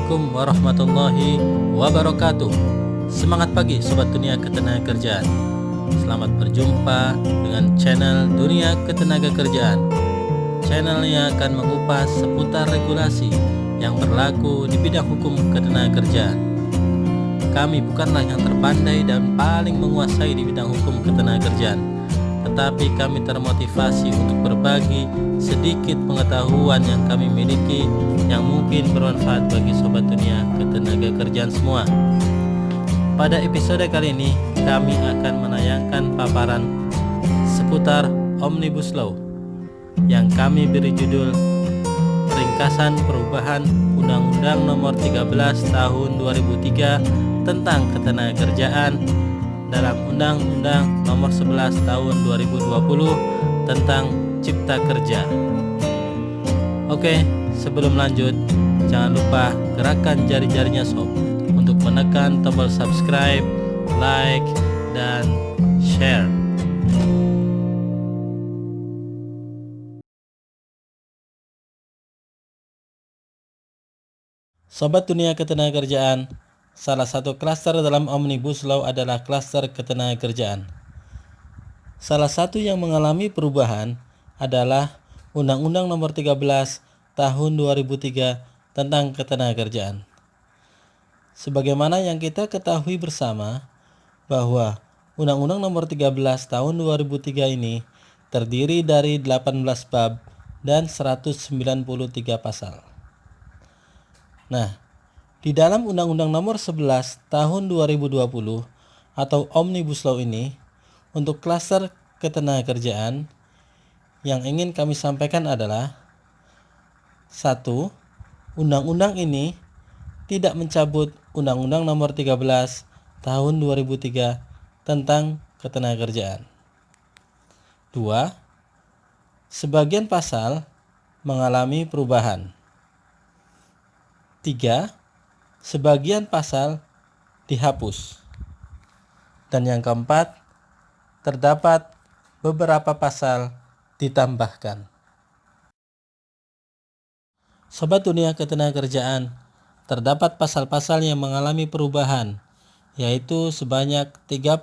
Assalamualaikum warahmatullahi wabarakatuh. Semangat pagi Sobat Dunia Ketenagakerjaan. Selamat berjumpa dengan channel Dunia Ketenagakerjaan. Channel yang akan mengupas seputar regulasi yang berlaku di bidang hukum ketenagakerjaan. Kami bukanlah yang terpandai dan paling menguasai di bidang hukum ketenagakerjaan, tetapi kami termotivasi untuk berbagi sedikit pengetahuan yang kami miliki yang mungkin bermanfaat bagi Sobat Dunia Ketenagakerjaan semua. Pada episode kali ini kami akan menayangkan paparan seputar Omnibus Law yang kami beri judul Ringkasan Perubahan Undang-Undang Nomor 13 Tahun 2003 tentang Ketenagakerjaan dalam Undang-Undang Nomor 11 Tahun 2020 tentang Cipta Kerja. Oke, sebelum lanjut, jangan lupa gerakan jari-jarinya sob untuk menekan tombol subscribe, like, dan share. Sobat Dunia Ketenagakerjaan, salah satu klaster dalam Omnibus Law adalah klaster ketenagakerjaan. Salah satu yang mengalami perubahan adalah Undang-Undang Nomor 13 Tahun 2003 tentang Ketenagakerjaan. Sebagaimana yang kita ketahui bersama bahwa Undang-Undang Nomor 13 Tahun 2003 ini terdiri dari 18 bab dan 193 pasal. Nah, di dalam Undang-Undang Nomor 11 Tahun 2020 atau Omnibus Law ini, untuk klaster ketenagakerjaan yang ingin kami sampaikan adalah 1. Undang-undang ini tidak mencabut Undang-Undang Nomor 13 Tahun 2003 tentang ketenagakerjaan. 2. Sebagian pasal mengalami perubahan. 3. Sebagian pasal dihapus. Dan yang keempat, terdapat beberapa pasal ditambahkan. Sobat Dunia Ketenagakerjaan, terdapat pasal-pasal yang mengalami perubahan, yaitu sebanyak 31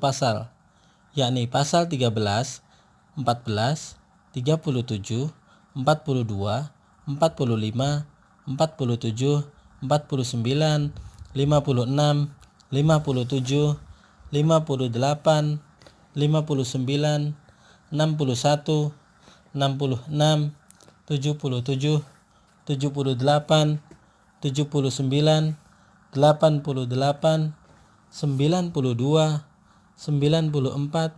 pasal, yakni pasal 13, 14, 37, 42, 45, 47, 49, 56, 57, 57, 58, 59, 61, 66, 77, 78, 79, 88, 92, 94,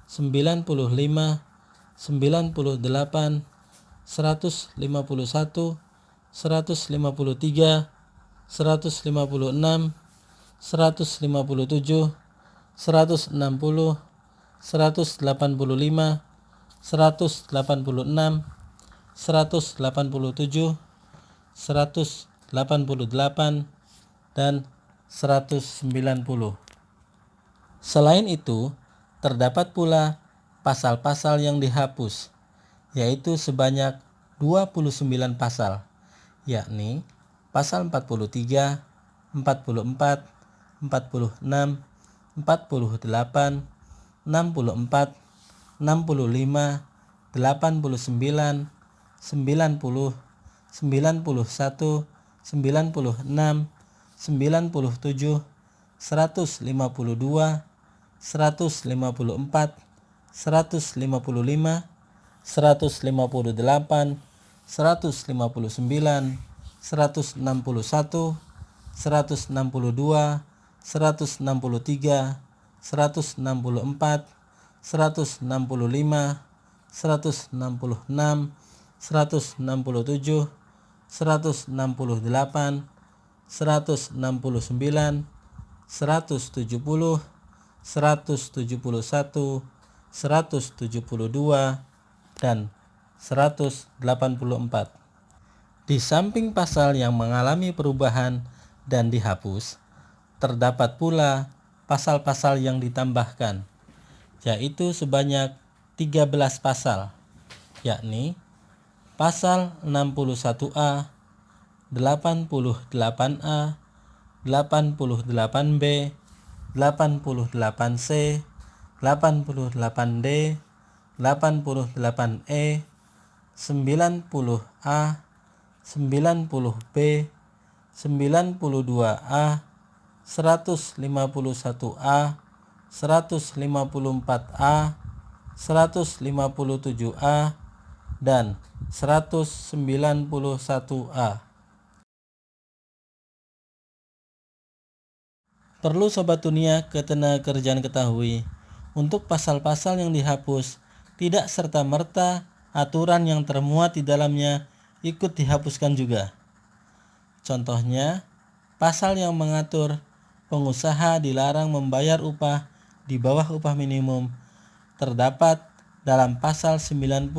95, 98, 151, 153, 156, 157, 160, 185, 186, 187, 188, dan 190. Selain itu, terdapat pula pasal-pasal yang dihapus, yaitu sebanyak 29 pasal, yakni pasal 43, 44, 46, 48, 64, 65, 89, 90, 91, 96, 97, 152, 154, 155, 158, 159, 161, 162, 163, 164, 165, 166, 167, 168, 169, 170, 171, 172, dan 184. Di samping pasal yang mengalami perubahan dan dihapus, terdapat pula pasal-pasal yang ditambahkan, yaitu sebanyak 13 pasal, yakni pasal 61A, 88A, 88B, 88C, 88D, 88E, 90A, 90B, 92A, 151A, 154A, 157A, dan 191A. Perlu Sobat Dunia Ketenagakerjaan ketahui, untuk pasal-pasal yang dihapus, tidak serta-merta aturan yang termuat di dalamnya ikut dihapuskan juga. Contohnya, pasal yang mengatur pengusaha dilarang membayar upah di bawah upah minimum terdapat dalam pasal 90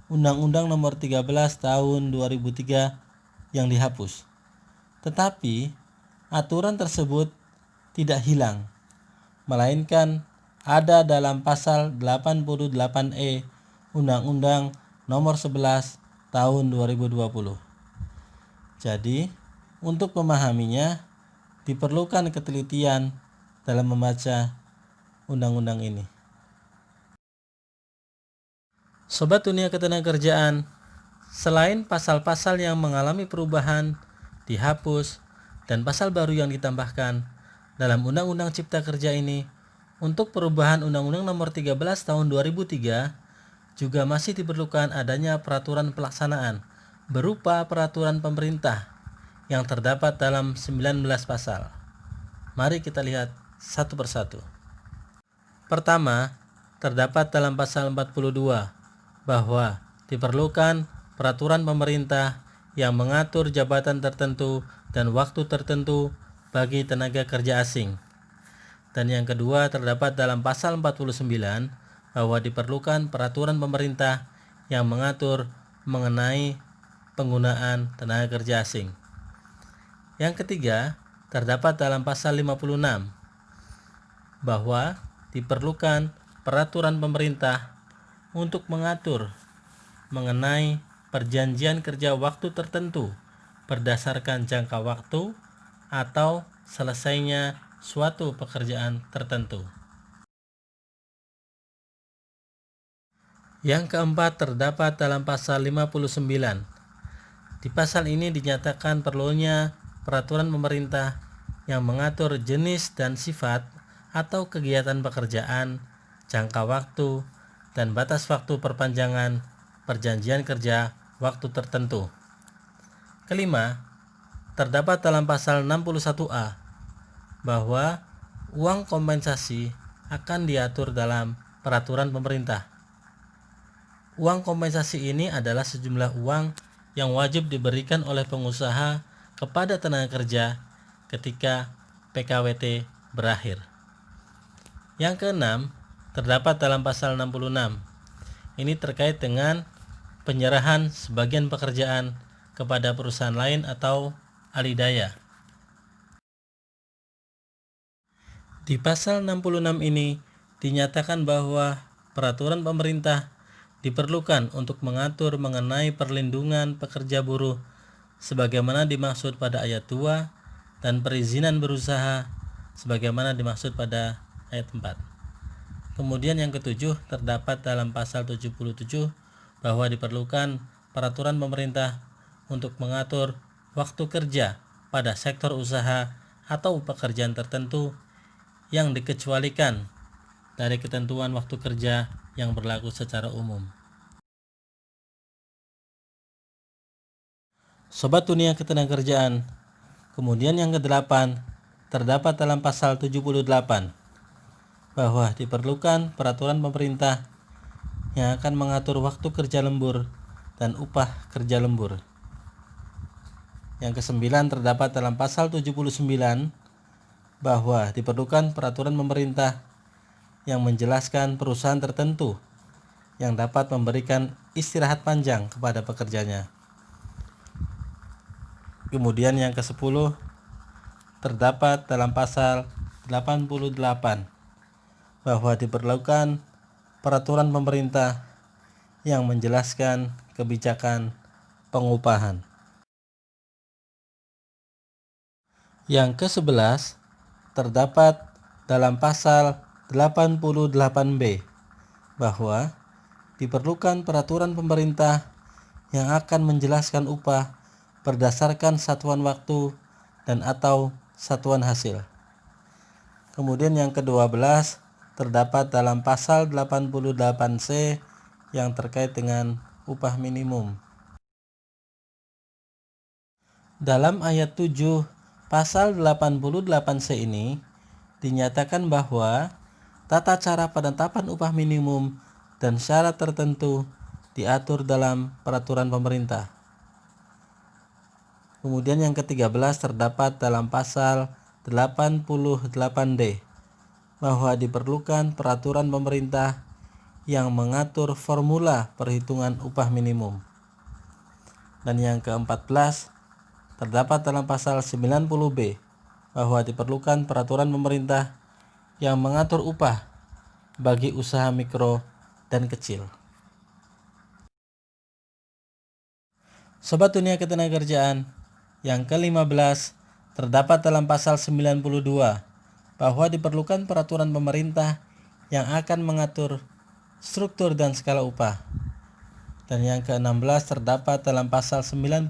Undang-Undang Nomor 13 Tahun 2003 yang dihapus. Tetapi, aturan tersebut tidak hilang, melainkan ada dalam pasal 88E Undang-Undang Nomor 11 Tahun 2020. Jadi, untuk memahaminya diperlukan ketelitian dalam membaca undang-undang ini. Sobat Dunia Ketenagakerjaan, selain pasal-pasal yang mengalami perubahan, dihapus, dan pasal baru yang ditambahkan dalam Undang-Undang Cipta Kerja ini, untuk perubahan Undang-Undang Nomor 13 Tahun 2003 juga masih diperlukan adanya peraturan pelaksanaan berupa peraturan pemerintah yang terdapat dalam 19 pasal. Mari kita lihat satu persatu. Pertama, terdapat dalam pasal 42 bahwa diperlukan peraturan pemerintah yang mengatur jabatan tertentu dan waktu tertentu bagi tenaga kerja asing. Dan yang kedua terdapat dalam pasal 49 bahwa diperlukan peraturan pemerintah yang mengatur mengenai penggunaan tenaga kerja asing. Yang ketiga terdapat dalam pasal 56 bahwa diperlukan peraturan pemerintah untuk mengatur mengenai perjanjian kerja waktu tertentu berdasarkan jangka waktu atau selesainya suatu pekerjaan tertentu. Yang keempat terdapat dalam pasal 59. Di pasal ini dinyatakan perlunya peraturan pemerintah yang mengatur jenis dan sifat atau kegiatan pekerjaan, jangka waktu, dan batas waktu perpanjangan perjanjian kerja waktu tertentu. Kelima, terdapat dalam pasal 61A bahwa uang kompensasi akan diatur dalam peraturan pemerintah. Uang kompensasi ini adalah sejumlah uang yang wajib diberikan oleh pengusaha kepada tenaga kerja ketika PKWT berakhir. Yang keenam, terdapat dalam pasal 66. Ini terkait dengan penyerahan sebagian pekerjaan kepada perusahaan lain atau alidaya. Di pasal 66 ini dinyatakan bahwa peraturan pemerintah diperlukan untuk mengatur mengenai perlindungan pekerja buruh sebagaimana dimaksud pada ayat 2 dan perizinan berusaha sebagaimana dimaksud pada ayat 4. Kemudian yang ketujuh terdapat dalam pasal 77 bahwa diperlukan peraturan pemerintah untuk mengatur waktu kerja pada sektor usaha atau pekerjaan tertentu yang dikecualikan dari ketentuan waktu kerja yang berlaku secara umum. Sobat Dunia Ketenagakerjaan, kemudian yang kedelapan terdapat dalam pasal 78 bahwa diperlukan peraturan pemerintah yang akan mengatur waktu kerja lembur dan upah kerja lembur. Yang kesembilan terdapat dalam pasal 79 bahwa diperlukan peraturan pemerintah yang menjelaskan perusahaan tertentu yang dapat memberikan istirahat panjang kepada pekerjanya. Kemudian yang ke-10 terdapat dalam pasal 88 bahwa diperlukan peraturan pemerintah yang menjelaskan kebijakan pengupahan. Yang ke-11 terdapat dalam pasal 88B bahwa diperlukan peraturan pemerintah yang akan menjelaskan upah berdasarkan satuan waktu dan atau satuan hasil. Kemudian yang ke-12 terdapat dalam pasal 88C yang terkait dengan upah minimum. Dalam ayat 7 pasal 88C ini dinyatakan bahwa tata cara penetapan upah minimum dan syarat tertentu diatur dalam peraturan pemerintah. Kemudian yang ke-13 terdapat dalam pasal 88D bahwa diperlukan peraturan pemerintah yang mengatur formula perhitungan upah minimum. Dan yang ke-14 terdapat dalam pasal 90B bahwa diperlukan peraturan pemerintah yang mengatur upah bagi usaha mikro dan kecil. Sobat Dunia Ketenagakerjaan, yang ke-15 terdapat dalam pasal 92 bahwa diperlukan peraturan pemerintah yang akan mengatur struktur dan skala upah. Dan yang ke-16 terdapat dalam pasal 98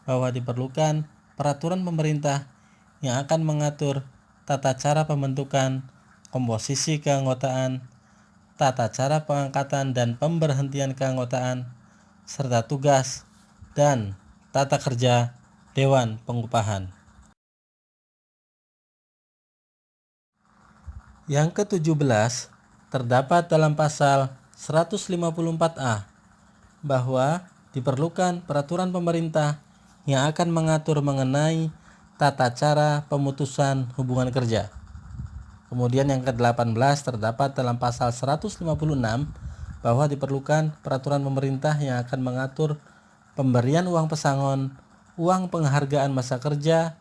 bahwa diperlukan peraturan pemerintah yang akan mengatur tata cara pembentukan, komposisi keanggotaan, tata cara pengangkatan dan pemberhentian keanggotaan, serta tugas dan tata kerja Dewan Pengupahan. Yang ke-17 terdapat dalam pasal 154A bahwa diperlukan peraturan pemerintah yang akan mengatur mengenai tata cara pemutusan hubungan kerja. Kemudian yang ke-18 terdapat dalam pasal 156 bahwa diperlukan peraturan pemerintah yang akan mengatur pemberian uang pesangon, uang penghargaan masa kerja,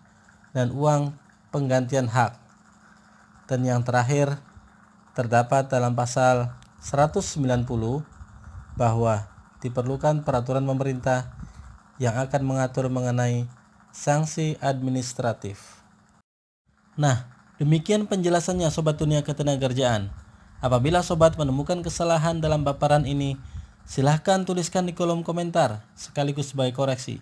dan uang penggantian hak. Dan yang terakhir terdapat dalam pasal 190 bahwa diperlukan peraturan pemerintah yang akan mengatur mengenai sanksi administratif. Nah, demikian penjelasannya Sobat Dunia Ketenagakerjaan. Apabila Sobat menemukan kesalahan dalam paparan ini, silahkan tuliskan di kolom komentar sekaligus sebagai koreksi.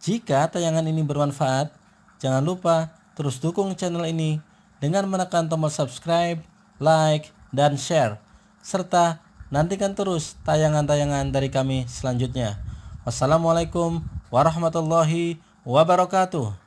Jika tayangan ini bermanfaat, jangan lupa terus dukung channel ini dengan menekan tombol subscribe, like, dan share, serta nantikan terus tayangan-tayangan dari kami selanjutnya. Wassalamualaikum warahmatullahi wabarakatuh.